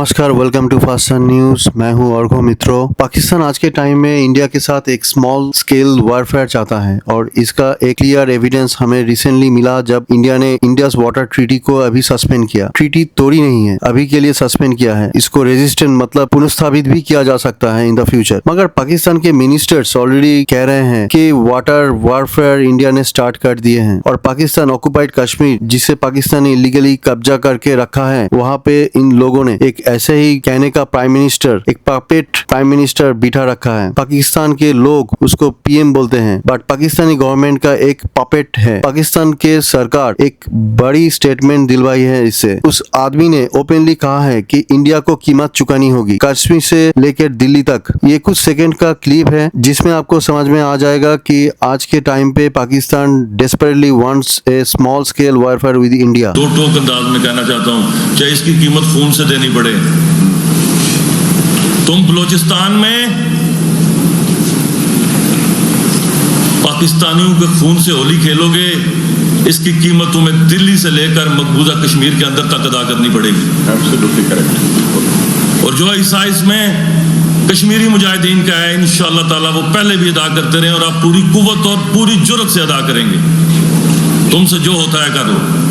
नमस्कार, welcome to fast news. मैं हूं अर्घो मित्रों। पाकिस्तान आज के टाइम में इंडिया के साथ एक स्मॉल स्केल वारफेयर चाहता है और इसका एक क्लियर एविडेंस हमें रिसेंटली मिला जब इंडिया ने इंडियाज वाटर ट्रीटी को अभी सस्पेंड किया। ट्रीटी तोड़ी नहीं है, अभी के लिए सस्पेंड किया है। इसको रेजिस्टेंट मतलब पुनर्स्थापित भी किया जा सकता है इन द फ्यूचर। मगर पाकिस्तान के मिनिस्टर्स ऑलरेडी कह रहे हैं कि वाटर वारफेयर इंडिया ने स्टार्ट कर दिए हैं और पाकिस्तान ऑक्युपाइड कश्मीर जिसे पाकिस्तान ने इलीगली कब्जा करके रखा है, वहाँ पे इन लोगों ने एक ऐसे ही कहने का प्राइम मिनिस्टर, एक पपेट प्राइम मिनिस्टर बिठा रखा है। पाकिस्तान के लोग उसको पीएम बोलते हैं, बट पाकिस्तानी गवर्नमेंट का एक पपेट है। पाकिस्तान के सरकार एक बड़ी स्टेटमेंट दिलवाई है इससे। उस आदमी ने ओपनली कहा है कि इंडिया को कीमत चुकानी होगी, कश्मीर से लेकर दिल्ली तक। ये कुछ सेकंड का क्लिप है जिसमें आपको समझ में आ जाएगा कि आज के टाइम पे Pakistan desperately wants A small scale warfare with India. दो टोक अंदाज में कहना चाहता हूं, चाहे इसकी कीमत खून से देनी पड़े। तुम बलूचिस्तान में पाकिस्तानियों के खून से होली खेलोगे, इसकी कीमत तुम्हें दिल्ली से लेकर मकबूजा कश्मीर के अंदर तक अदा करनी पड़ेगी। Absolutely correct. और जो हिस्सा इसमें कश्मीरी मुजाहिदीन का है, इंशाअल्लाह ताला वो पहले भी अदा करते रहे और आप पूरी कुव्वत और पूरी जुर्रत से अदा करेंगे। तुमसे जो होता है कर लो।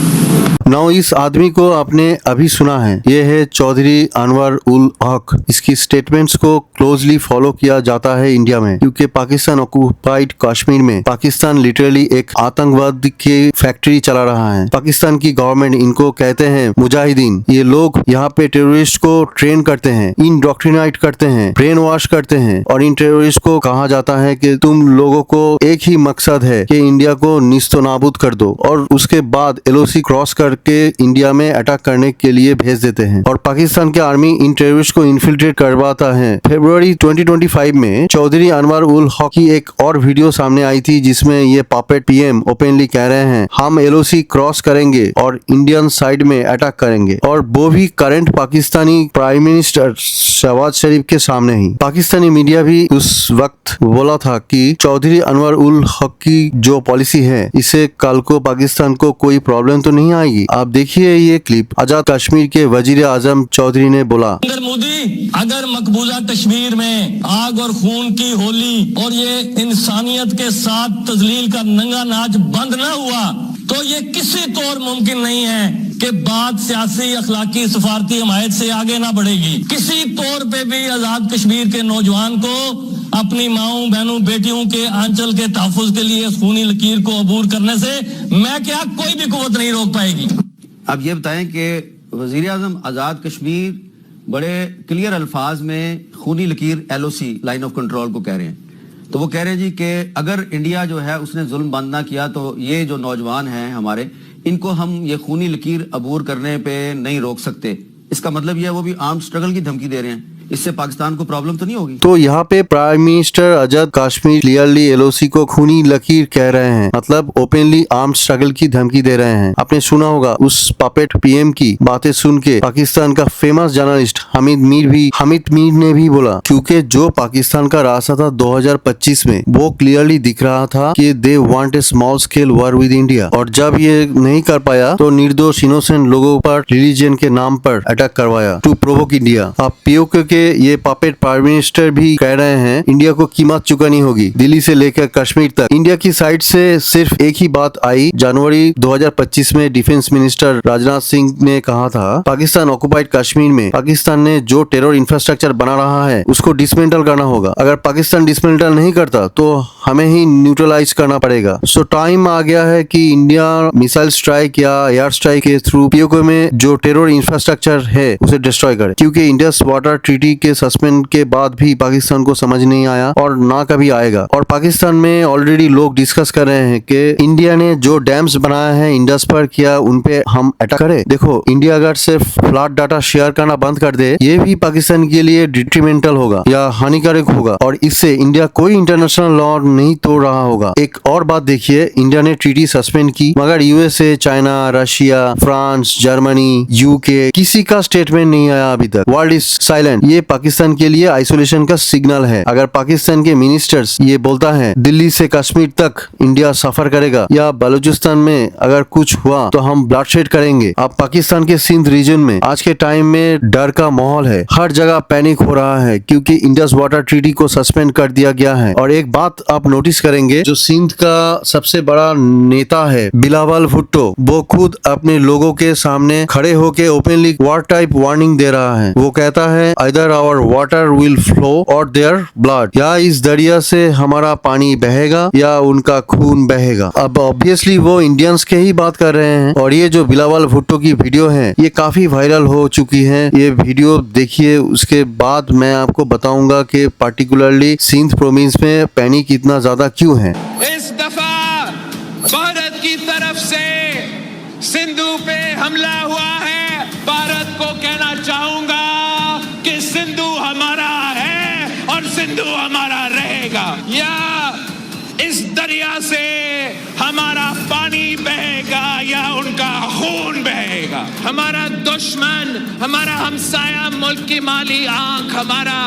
नाउ इस आदमी को आपने अभी सुना है, ये है चौधरी अनवर उल हक। इसकी स्टेटमेंट्स को क्लोजली फॉलो किया जाता है इंडिया में, क्योंकि पाकिस्तान ऑक्युपाइड कश्मीर में पाकिस्तान लिटरली एक आतंकवाद की फैक्ट्री चला रहा है। पाकिस्तान की गवर्नमेंट इनको कहते हैं मुजाहिदीन। ये लोग यहाँ पे टेररिस्ट को ट्रेन करते हैं, इंडोक्ट्रिनेट करते हैं, ब्रेन वॉश करते हैं और इन टेररिस्ट को कहा जाता है कि तुम लोगों को एक ही मकसद है कि इंडिया को निस्तो नाबूद कर दो, और उसके बाद एलओसी क्रॉस करके इंडिया में अटैक करने के लिए भेज देते हैं। और पाकिस्तान के आर्मी इन टेररिस्ट को इन्फिल्ट्रेट करवाता है। फरवरी 2025 में चौधरी अनवर उल हक की एक और वीडियो सामने आई थी जिसमें ये पपेट पीएम ओपनली कह रहे हैं हम एलओसी क्रॉस करेंगे और इंडियन साइड में अटैक करेंगे, और वो भी current Pakistani prime minister Shahbaz Sharif के सामने ही। पाकिस्तानी मीडिया भी उस वक्त बोला था कि चौधरी अनवर उल हक की जो पॉलिसी है इससे कल को पाकिस्तान को कोई प्रॉब्लम तो नहीं आएगी। आप देखिए ये क्लिप। आजाद कश्मीर के वजीर आजम चौधरी ने बोला, मोदी अगर मकबूजा कश्मीर में आग और खून की होली और ये इंसानियत के साथ तजलील का नंगा नाच बंद न हुआ तो ये किसी तौर मुमकिन नहीं है कि बात सियासी अखलाकी सफारती हमायत से आगे ना बढ़ेगी। किसी तौर पे भी आजाद कश्मीर के नौजवान को अपनी माओं बहनों बेटियों के आंचल के तहफ्फुज के लिए खूनी लकीर को अबूर करने से मैं क्या कोई भी कुव्वत नहीं रोक पाएगी। अब ये बताएं कि वजीर आजम आजाद कश्मीर बड़े क्लियर अल्फाज में खूनी लकीर एलओसी लाइन ऑफ कंट्रोल को कह रहे हैं। तो वो कह रहे हैं जी कि अगर इंडिया जो है उसने जुल्म बंद ना किया तो ये जो नौजवान हैं हमारे, इनको हम ये खूनी लकीर अबूर करने पे नहीं रोक सकते। इसका मतलब ये है वो भी आर्म स्ट्रगल की धमकी दे रहे हैं। इससे पाकिस्तान को प्रॉब्लम तो नहीं होगी। तो यहाँ पे प्राइम मिनिस्टर आजाद कश्मीर क्लियरली एलओसी को खूनी लकीर कह रहे हैं, मतलब ओपनली आर्म स्ट्रगल की धमकी दे रहे हैं। आपने सुना होगा उस पपेट पीएम की बातें सुन के पाकिस्तान का फेमस जर्नलिस्ट हामिद मीर ने भी बोला, क्योंकि जो पाकिस्तान का रास्ता था 2025 में वो क्लियरली दिख रहा था कि they want a small scale war with India, और जब ये नहीं कर पाया तो निर्दोष इनोसेंट लोगों पर रिलीजन के नाम पर अटैक करवाया टू प्रोवोक इंडिया। अब पीओके के ये पपेट प्राइम मिनिस्टर भी कह रहे हैं इंडिया को कीमत चुकानी होगी, दिल्ली से लेकर कश्मीर तक। इंडिया की साइड से सिर्फ एक ही बात आई। जनवरी 2025 में डिफेंस मिनिस्टर राजनाथ सिंह ने कहा था पाकिस्तान ऑक्युपाइड कश्मीर में पाकिस्तान ने जो टेरर इंफ्रास्ट्रक्चर बना रहा है उसको डिसमेंटल करना होगा। अगर पाकिस्तान डिसमेंटल नहीं करता तो हमें ही न्यूट्रलाइज करना पड़ेगा। सो टाइम आ गया है कि इंडिया मिसाइल स्ट्राइक या एयर स्ट्राइक के थ्रू पीओके में जो टेरर इंफ्रास्ट्रक्चर है उसे डिस्ट्रॉय करे, क्योंकि इंडियस वाटर ट्रीटी के सस्पेंड के बाद भी पाकिस्तान को समझ नहीं आया और ना कभी आएगा। और पाकिस्तान में ऑलरेडी लोग डिस्कस कर रहे हैं कि इंडिया ने जो डैम्स बनाया है इंडस पर, क्या उन पे हम अटैक करें। देखो, इंडिया अगर सिर्फ फ्लड डाटा शेयर करना बंद कर दे, ये भी पाकिस्तान के लिए डिट्रीमेंटल होगा या हानिकारक होगा, और इससे इंडिया कोई इंटरनेशनल लॉ नहीं तोड़ रहा होगा। एक और बात देखिए, इंडिया ने ट्रीटी सस्पेंड की मगर USA, China, Russia, France, Germany, UK किसी का स्टेटमेंट नहीं आया अभी तक। World is silent. ये पाकिस्तान के लिए आइसोलेशन का सिग्नल है। अगर पाकिस्तान के मिनिस्टर्स ये बोलता है दिल्ली से कश्मीर तक इंडिया सफर करेगा या बलूचिस्तान में अगर कुछ हुआ तो हम ब्लडशेड करेंगे। अब पाकिस्तान के सिंध रीजन में आज के टाइम में डर का माहौल है, हर जगह पैनिक हो रहा है क्योंकि इंडस वाटर ट्रीटी को सस्पेंड कर दिया गया है। और एक बात आप नोटिस करेंगे, जो सिंध का सबसे बड़ा नेता है बिलावल भुट्टो, वो खुद अपने लोगों के सामने खड़े होके ओपनली वॉर टाइप वार्निंग दे रहा है। वो कहता है either our water will flow or their blood, या इस दरिया से हमारा पानी बहेगा या उनका खून बहेगा। अब ऑब्वियसली वो इंडियंस के ही बात कर रहे हैं और ये जो बिलावल भुट्टो की वीडियो है ये काफी वायरल हो चुकी है। ये वीडियो देखिए, उसके बाद मैं आपको बताऊंगा कि पार्टिकुलरली सिंध प्रोविंस में पैनिक इतना ज्यादा क्यों है। इस दफा भारत की तरफ से सिंधु पे हमला हुआ है। भारत को कहना चाहूंगा कि सिंधु हमारा है और सिंधु हमारा रहेगा। या इस दरिया से हमारा पानी बहेगा या उनका खून बहेगा। हमारा दुश्मन, हमारा हमसाया मुल्क की माली आंख हमारा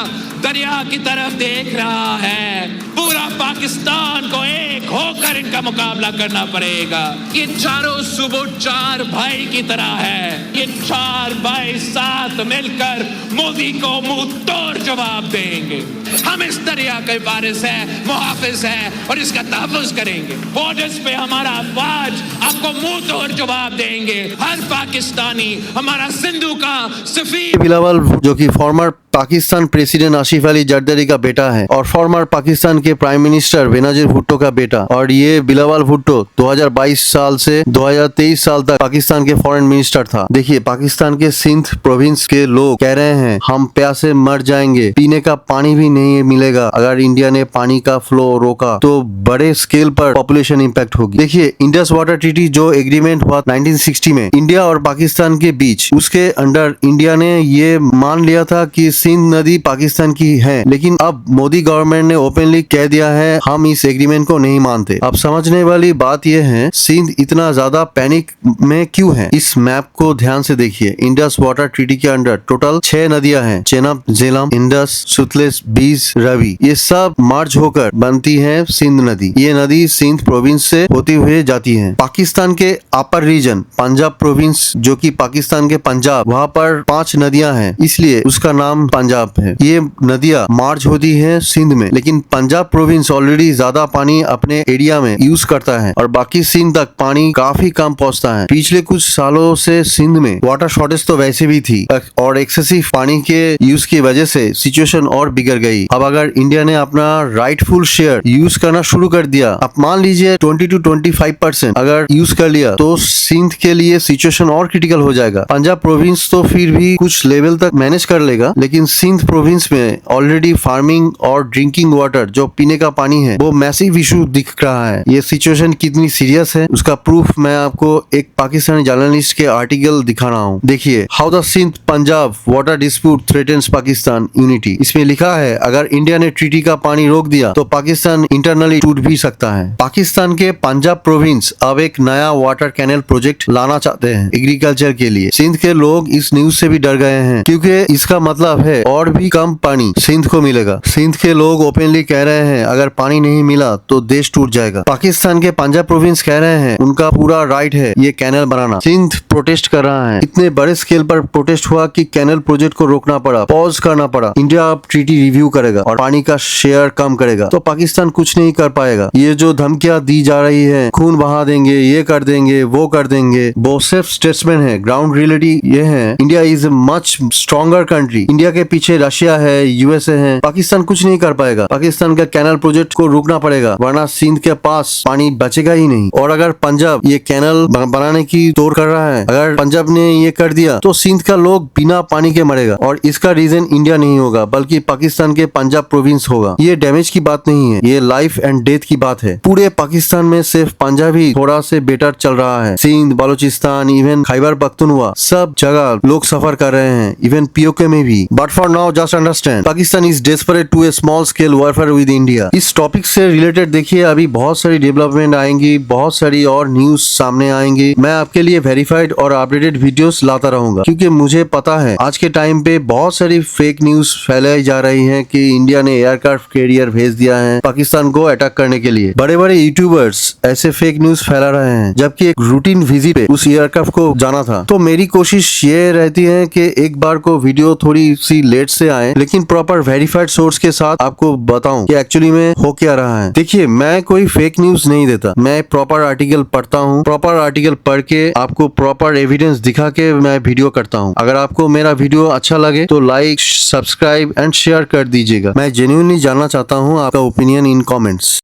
दरिया की तरफ देख रहा है। पूरा पाकिस्तान को एक होकर इनका मुकाबला करना पड़ेगा। ये चारों सूबों चार भाई की तरह है। ये चार भाई साथ मिलकर मोदी को मुंह तोड़ जवाब देंगे। हम इस दरिया के वारिस है, मुहाफिज है और इसका तहफ़्फ़ुज़ करेंगे। बॉर्डर्स पे हमारा अफवाज आपको मुंह तोड़ जवाब देंगे। हर पाकिस्तानी हमारा सिंधु का सफीर। बिलावल जो कि फॉर्मर पाकिस्तान प्रेसिडेंट आसिफ अली जरदारी का बेटा है और फॉर्मर पाकिस्तान के प्राइम मिनिस्टर बेनजीर भुट्टो का बेटा, और ये बिलावल भुट्टो 2022 साल से 2023 साल तक पाकिस्तान के फॉरेन मिनिस्टर था। देखिए, पाकिस्तान के सिंध प्रोविंस के लोग कह रहे हैं हम प्यासे मर जाएंगे, पीने का पानी भी नहीं मिलेगा। अगर इंडिया ने पानी का फ्लो रोका तो बड़े स्केल पर पॉपुलेशन इंपैक्ट होगी। देखिए, इंडस वाटर ट्रीटी जो एग्रीमेंट हुआ 1960 में इंडिया और पाकिस्तान के बीच, उसके अंडर इंडिया ने ये मान लिया था कि सिंध नदी पाकिस्तान की है, लेकिन अब मोदी गवर्नमेंट ने ओपनली कह दिया है हम इस एग्रीमेंट को नहीं मानते। अब समझने वाली बात यह है सिंध इतना ज्यादा पैनिक में क्यों है। इस मैप को ध्यान से देखिए। इंडस वाटर ट्रीटी के अंडर टोटल 6 नदियां हैं, चेनाब, झेलम, इंडस, सुतलेज, बीज, रवि। ये सब मर्ज होकर बनती है सिंध नदी। ये नदी सिंध प्रोविंस से होती हुए जाती है। पाकिस्तान के अपर रीजन पंजाब प्रोविंस, जो कि पाकिस्तान के पंजाब, वहाँ पर 5 नदियां हैं, इसलिए उसका नाम पंजाब है। ये नदियां मार्च होती है सिंध में, लेकिन पंजाब प्रोविंस ऑलरेडी ज्यादा पानी अपने एरिया में यूज करता है और बाकी सिंध तक पानी काफी कम पहुंचता है। पिछले कुछ सालों से सिंध में वाटर शॉर्टेज तो वैसे भी थी और एक्सेसिव पानी के यूज की वजह से सिचुएशन और बिगड़ गई। अब अगर इंडिया ने अपना राइटफुल शेयर यूज करना शुरू कर दिया, अब मान लीजिए 20 to 25% अगर यूज कर लिया, तो सिंध के लिए सिचुएशन और क्रिटिकल हो जाएगा। पंजाब प्रोविंस तो फिर भी कुछ लेवल तक मैनेज कर लेगा, लेकिन सिंध प्रोविंस में ऑलरेडी फार्मिंग और ड्रिंकिंग वाटर, जो पीने का पानी है, वो मैसिव इशू दिख रहा है। ये सिचुएशन कितनी सीरियस है उसका प्रूफ मैं आपको एक पाकिस्तानी जर्नलिस्ट के आर्टिकल दिखा रहा हूँ। देखिए, how the Sindh Punjab water dispute threatens Pakistan unity. इसमें लिखा है अगर इंडिया ने ट्रीटी का पानी रोक दिया तो पाकिस्तान इंटरनली टूट भी सकता है। पाकिस्तान के पंजाब प्रोविंस अब एक नया वाटर कैनल प्रोजेक्ट लाना चाहते हैं एग्रीकल्चर के लिए। सिंध के लोग इस न्यूज से भी डर गए हैं क्योंकि इसका मतलब है और भी कम पानी सिंध को मिलेगा। सिंध के लोग ओपनली कह रहे हैं अगर पानी नहीं मिला तो देश टूट जाएगा। पाकिस्तान के पंजाब प्रोविंस कह रहे हैं उनका पूरा राइट है ये कैनल बनाना। सिंध प्रोटेस्ट कर रहा है। इतने बड़े स्केल पर प्रोटेस्ट हुआ कि कैनल प्रोजेक्ट को रोकना पड़ा, पॉज करना पड़ा। इंडिया अब ट्रीटी रिव्यू करेगा और पानी का शेयर कम करेगा, तो पाकिस्तान कुछ नहीं कर पाएगा। ये जो धमकियां दी जा रही है, खून बहा देंगे, ये कर देंगे, वो कर देंगे, वो सिर्फ स्टेटमेंट है। ग्राउंड रियलिटी ये है India is a much stronger country. India के पीछे रशिया है, यूएसए है। पाकिस्तान कुछ नहीं कर पाएगा। पाकिस्तान का कैनल प्रोजेक्ट को रोकना पड़ेगा, वरना सिंध के पास पानी बचेगा ही नहीं। और अगर पंजाब ये कैनल बनाने की तोड़ कर रहा है, अगर पंजाब ने ये कर दिया तो सिंध का लोग बिना पानी के मरेगा और इसका रीजन इंडिया नहीं होगा बल्कि पाकिस्तान के पंजाब प्रोविंस होगा। ये डैमेज की बात नहीं है, ये लाइफ एंड डेथ की बात है। पूरे पाकिस्तान में सिर्फ पंजाब ही थोड़ा से बेटर चल रहा है। सिंध, बलूचिस्तान, इवन खैबर पख्तूनख्वा, सब जगह लोग सफर कर रहे हैं, इवन पीओके में भी। But But for now, just understand, Pakistan is desperate to a small scale warfare with India. इस टॉपिक से रिलेटेड देखिए अभी बहुत सारी डेवलपमेंट आएंगी, बहुत सारी और न्यूज सामने आएंगी। मैं आपके लिए वेरीफाइड और अपडेटेड वीडियोस लाता रहूंगा, क्योंकि मुझे पता है आज के टाइम पे बहुत सारी फेक न्यूज फैलाई जा रही हैं कि इंडिया ने एयरक्राफ्ट कैरियर भेज दिया है पाकिस्तान को अटैक करने के लिए। बड़े बड़े यूट्यूबर्स ऐसे फेक न्यूज फैला रहे हैं, जबकि एक रूटीन विजिट पे उस एयरक्राफ्ट को जाना था। तो मेरी कोशिश ये रहती है कि एक बार को वीडियो थोड़ी सी लेट से आए, लेकिन प्रॉपर वेरीफाइड सोर्स के साथ आपको बताऊं कि एक्चुअली में हो क्या रहा है। देखिए, मैं कोई फेक न्यूज नहीं देता, मैं प्रॉपर आर्टिकल पढ़ता हूँ, प्रॉपर आर्टिकल पढ़ के आपको प्रॉपर एविडेंस दिखा के मैं वीडियो करता हूँ। अगर आपको मेरा वीडियो अच्छा लगे तो लाइक, सब्सक्राइब एंड शेयर कर दीजिएगा। मैं जेन्युइनली जानना चाहता हूँ आपका ओपिनियन इन कमेंट्स।